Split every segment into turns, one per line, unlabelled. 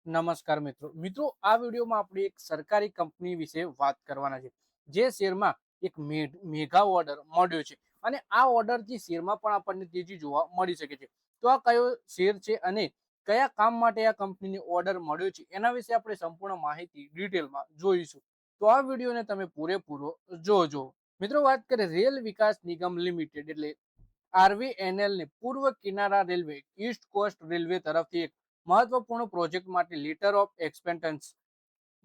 નમસ્કાર મિત્રો આ વિડીયોમાં આપણે એક સરકારી કંપની વિશે વાત કરવાના છે જે શેરમાં એક મેગા ઓર્ડર મળ્યો છે અને આ ઓર્ડરથી શેરમાં પણ આપણને તેજી જોવા મળી શકે છે. તો આ કયો શેર છે અને કયા કામ માટે આ કંપનીને ઓર્ડર મળ્યો છે એના વિશે આપણે સંપૂર્ણ માહિતી ડિટેલમાં જોઈશું. તો આ વિડીયોને તમે પૂરેપૂરો જોજો. મિત્રો વાત કરીએ રેલ વિકાસ નિગમ લિમિટેડ એટલે આરવીએનએલ ને પૂર્વ કિનારા રેલવે ઈસ્ટ કોસ્ટ રેલવે તરફથી એક મહત્વપૂર્ણ પ્રોજેક્ટ માટે લેટર ઓફ એક્સપેન્ટન્સ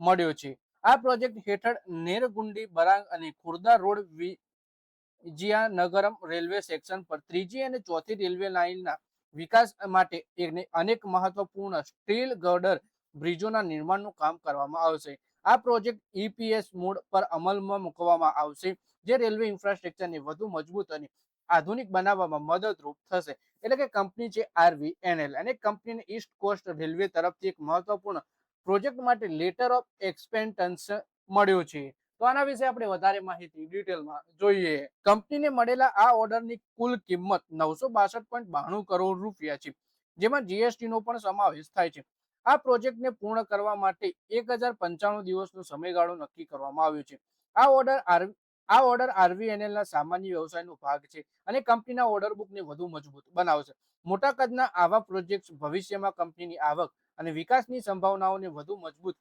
મળ્યો છે. આ પ્રોજેક્ટ હેઠળ નેરગુંડી બરાંગ અને ખુર્દા રોડ વિજયાનગરમ રેલવે સેક્શન પર ત્રીજી અને ચોથી રેલવે લાઇનના વિકાસ માટે અનેક મહત્વપૂર્ણ સ્ટીલ ગર્ડર બ્રિજોના નિર્માણનું કામ કરવામાં આવશે. આ પ્રોજેક્ટ ઈપીએસ મોડ પર અમલમાં મૂકવામાં આવશે જે રેલવે ઇન્ફ્રાસ્ટ્રક્ચરને વધુ મજબૂત અને આધુનિક બનાવવામાં મદદરૂપ થશે. એટલે કે કંપની છે આરવીએનએલ અને કંપનીને ઈસ્ટ કોસ્ટ રેલવે તરફથી એક મહત્વપૂર્ણ પ્રોજેક્ટ માટે લેટર ઓફ એક્સપેન્ટન્સ મળ્યો છે. તો આના વિશે આપણે વધારે માહિતી ડિટેલમાં જોઈએ. કંપનીને મળેલા આ ઓર્ડરની કુલ કિંમત 962.92 કરોડ રૂપિયા છે, જેમાં જીએસટી નો પણ સમાવેશ થાય છે. આ પ્રોજેક્ટને પૂર્ણ કરવા માટે 1095 દિવસનો સમયગાળો નક્કી કરવામાં આવ્યો છે. આ ઓર્ડર આરવીએનએલ ના સામાન્ય વ્યવસાયનો ભાગ છે અને કંપનીના ઓર્ડર બુકને વધુ મજબૂત બનાવશે. મોટા કદના આવા પ્રોજેક્ટ ભવિષ્યમાં કંપનીની આવક અને વિકાસની સંભાવનાઓને વધુ મજબૂત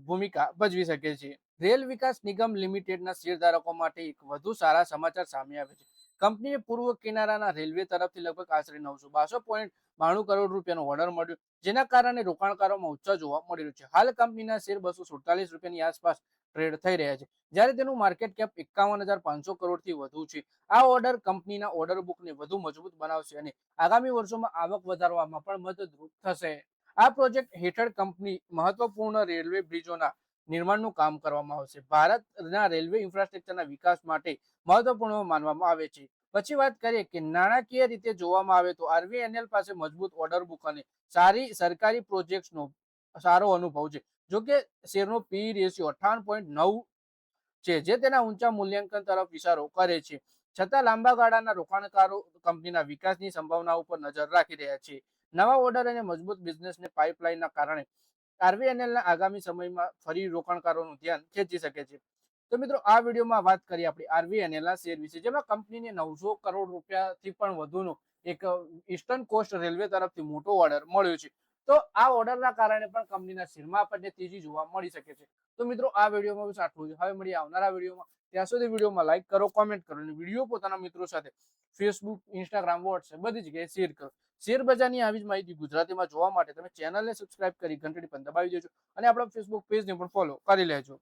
ભૂમિકા ભજવી શકે છે. રેલ વિકાસ નિગમ લિમિટેડના શેરધારકો માટે એક વધુ સારા સમાચાર સામે આવે છે. કંપનીને પૂર્વ કિનારાના રેલવે તરફથી લગભગ આશરે 962.92 કરોડ રૂપિયાનો ઓર્ડર મળ્યો, જેના કારણે રોકાણકારોમાં ઉત્સાહ જોવા મળી રહ્યો છે. હાલ કંપનીના શેર 247 રૂપિયાની આસપાસ ટ્રેડ થઈ રહ્યા છે, જ્યારે તેનું માર્કેટ કેપ 51,500 કરોડથી વધુ છે. આ ઓર્ડર કંપનીના ઓર્ડર બુકને વધુ મજબૂત બનાવશે અને આગામી વર્ષોમાં આવક વધારવામાં પણ મદદરૂપ થશે. આ પ્રોજેક્ટ હેઠળ કંપની મહત્વપૂર્ણ રેલવે બ્રિજોના નિર્માણનું કામ કરવામાં આવશે. ભારતના રેલવે ઇન્ફ્રાસ્ટ્રક્ચરના વિકાસ માટે મહત્વપૂર્ણ માનવામાં આવે છે. પછી વાત કરીએ કે નાણાકીય રીતે જોવામાં આવે તો આરવીએનએલ પાસે મજબૂત ઓર્ડર બુક અને સારી સરકારી પ્રોજેક્ટ્સનો સારો અનુભવ છે. જોકે શેરનો પી રેશિયો 58.9 છે, જે તેના ઊંચા મૂલ્યાંકન તરફ ઇશારો કરે છે. છતાં લાંબા ગાળાના રોકાણકારો કંપનીના વિકાસની સંભાવનાઓ પર નજર રાખી રહ્યા છે. નવા ઓર્ડર અને મજબૂત બિઝનેસને પાઇપલાઇનના કારણે આરવીએનએલના આગામી સમયમાં ફરી રોકાણકારોનું ધ્યાન ખેંચી શકે છે. તો મિત્રો આ વિડીયોમાં વાત કરી આપણી આરવીએનએલના શેર વિશે, જેમાં કંપનીને 900 કરોડ રૂપિયાથી પણ વધુનો એક ઈસ્ટર્ન કોસ્ટ રેલવે તરફથી મોટો ઓર્ડર મળ્યો છે. તો આ ઓર્ડરના કારણે પણ કંપનીના શેરમાં આપણને તેજી જોવા મળી શકે છે. તો મિત્રો આ વિડીયોમાં બસ આટલું જ. હવે મળીએ આવનારા વિડીયોમાં. ત્યાં સુધી વિડીયોમાં લાઈક કરો, કોમેન્ટ કરો અને વિડીયો પોતાના મિત્રો સાથે ફેસબુક, ઇન્સ્ટાગ્રામ, વોટ્સએપ બધી જગ્યાએ શેર કરો. શેર બજારની આવી જ માહિતી ગુજરાતીમાં જોવા માટે તમે ચેનલને સબસ્ક્રાઇબ કરી ઘંટડી પણ દબાવી દેજો અને આપણા ફેસબુક પેજને પણ ફોલો કરી લેજો.